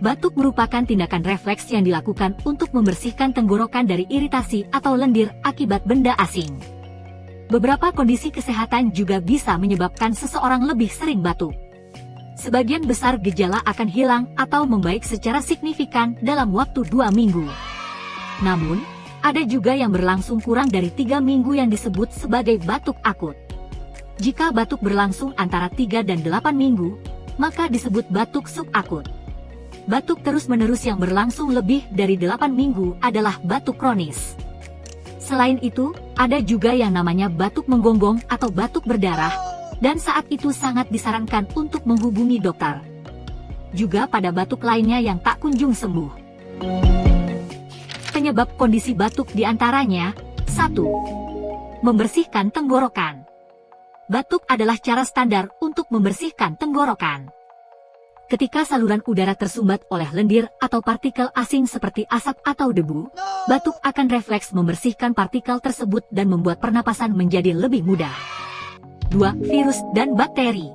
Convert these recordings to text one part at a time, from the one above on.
Batuk merupakan tindakan refleks yang dilakukan untuk membersihkan tenggorokan dari iritasi atau lendir akibat benda asing. Beberapa kondisi kesehatan juga bisa menyebabkan seseorang lebih sering batuk. Sebagian besar gejala akan hilang atau membaik secara signifikan dalam waktu 2 minggu. Namun, ada juga yang berlangsung kurang dari 3 minggu yang disebut sebagai batuk akut. Jika batuk berlangsung antara 3 dan 8 minggu, maka disebut batuk subakut. Batuk terus-menerus yang berlangsung lebih dari 8 minggu adalah batuk kronis. Selain itu, ada juga yang namanya batuk menggonggong atau batuk berdarah, dan saat itu sangat disarankan untuk menghubungi dokter. Juga pada batuk lainnya yang tak kunjung sembuh. Penyebab kondisi batuk diantaranya, 1. Membersihkan tenggorokan. Batuk adalah cara standar untuk membersihkan tenggorokan. Ketika saluran udara tersumbat oleh lendir atau partikel asing seperti asap atau debu, batuk akan refleks membersihkan partikel tersebut dan membuat pernapasan menjadi lebih mudah. 2. Virus dan bakteri.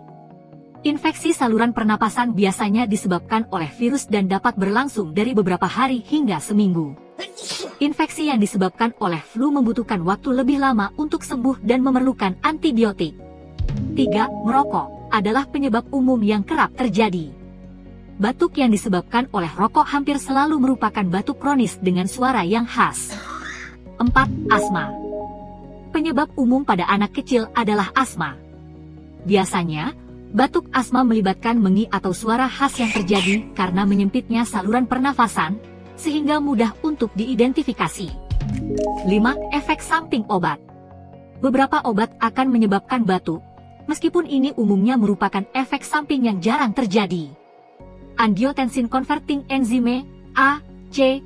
Infeksi saluran pernapasan biasanya disebabkan oleh virus dan dapat berlangsung dari beberapa hari hingga seminggu. Infeksi yang disebabkan oleh flu membutuhkan waktu lebih lama untuk sembuh dan memerlukan antibiotik. 3. Merokok adalah penyebab umum yang kerap terjadi. Batuk yang disebabkan oleh rokok hampir selalu merupakan batuk kronis dengan suara yang khas. 4. Asma. Penyebab umum pada anak kecil adalah asma. Biasanya, batuk asma melibatkan mengi atau suara khas yang terjadi karena menyempitnya saluran pernafasan, sehingga mudah untuk diidentifikasi. 5. Efek samping obat. Beberapa obat akan menyebabkan batuk, meskipun ini umumnya merupakan efek samping yang jarang terjadi. Angiotensin converting enzyme (ACE)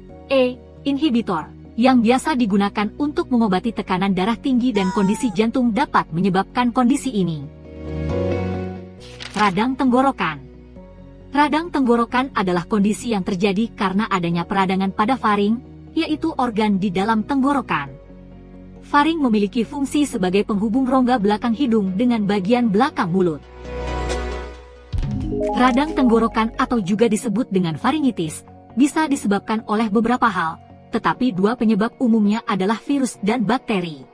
inhibitor yang biasa digunakan untuk mengobati tekanan darah tinggi dan kondisi jantung dapat menyebabkan kondisi ini. Radang tenggorokan. Radang tenggorokan adalah kondisi yang terjadi karena adanya peradangan pada faring, yaitu organ di dalam tenggorokan. Faring memiliki fungsi sebagai penghubung rongga belakang hidung dengan bagian belakang mulut. Radang tenggorokan atau juga disebut dengan faringitis, bisa disebabkan oleh beberapa hal, tetapi 2 penyebab umumnya adalah virus dan bakteri.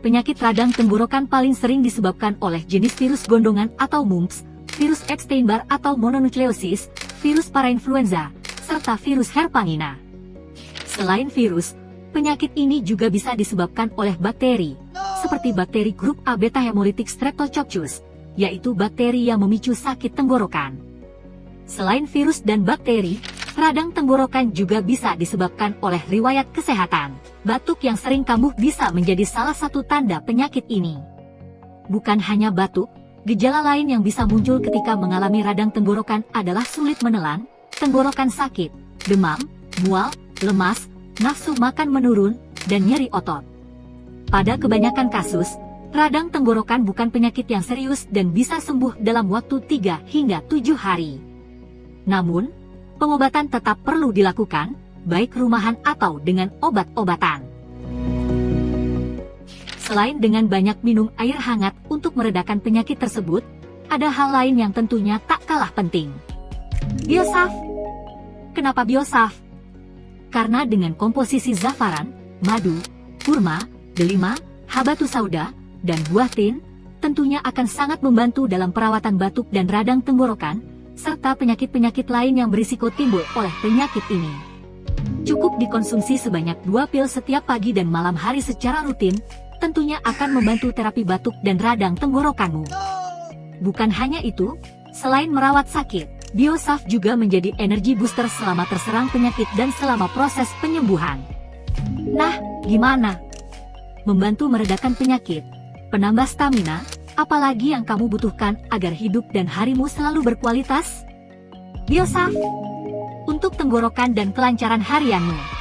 Penyakit radang tenggorokan paling sering disebabkan oleh jenis virus gondongan atau mumps, virus Epstein-Barr atau mononukleosis, virus parainfluenza, serta virus Herpangina. Selain virus, penyakit ini juga bisa disebabkan oleh bakteri, seperti bakteri grup A beta hemolytic streptococcus, yaitu bakteri yang memicu sakit tenggorokan. Selain virus dan bakteri, radang tenggorokan juga bisa disebabkan oleh riwayat kesehatan. Batuk yang sering kambuh bisa menjadi salah satu tanda penyakit ini. Bukan hanya batuk, gejala lain yang bisa muncul ketika mengalami radang tenggorokan adalah sulit menelan, tenggorokan sakit, demam, mual, lemas, nafsu makan menurun, dan nyeri otot. Pada kebanyakan kasus, radang tenggorokan bukan penyakit yang serius dan bisa sembuh dalam waktu 3 hingga 7 hari. Namun, pengobatan tetap perlu dilakukan, baik rumahan atau dengan obat-obatan. Selain dengan banyak minum air hangat untuk meredakan penyakit tersebut, ada hal lain yang tentunya tak kalah penting. Biosaf. Kenapa biosaf? Karena dengan komposisi zafaran, madu, kurma, delima, habatus sauda, dan buah tin, tentunya akan sangat membantu dalam perawatan batuk dan radang tenggorokan, serta penyakit-penyakit lain yang berisiko timbul oleh penyakit ini. Cukup dikonsumsi sebanyak 2 pil setiap pagi dan malam hari secara rutin, tentunya akan membantu terapi batuk dan radang tenggorokanmu. Bukan hanya itu, selain merawat sakit, biosaf juga menjadi energi booster selama terserang penyakit dan selama proses penyembuhan. Nah, gimana? Membantu meredakan penyakit, penambah stamina, apalagi yang kamu butuhkan agar hidup dan harimu selalu berkualitas? Biosaf untuk tenggorokan dan kelancaran harianmu.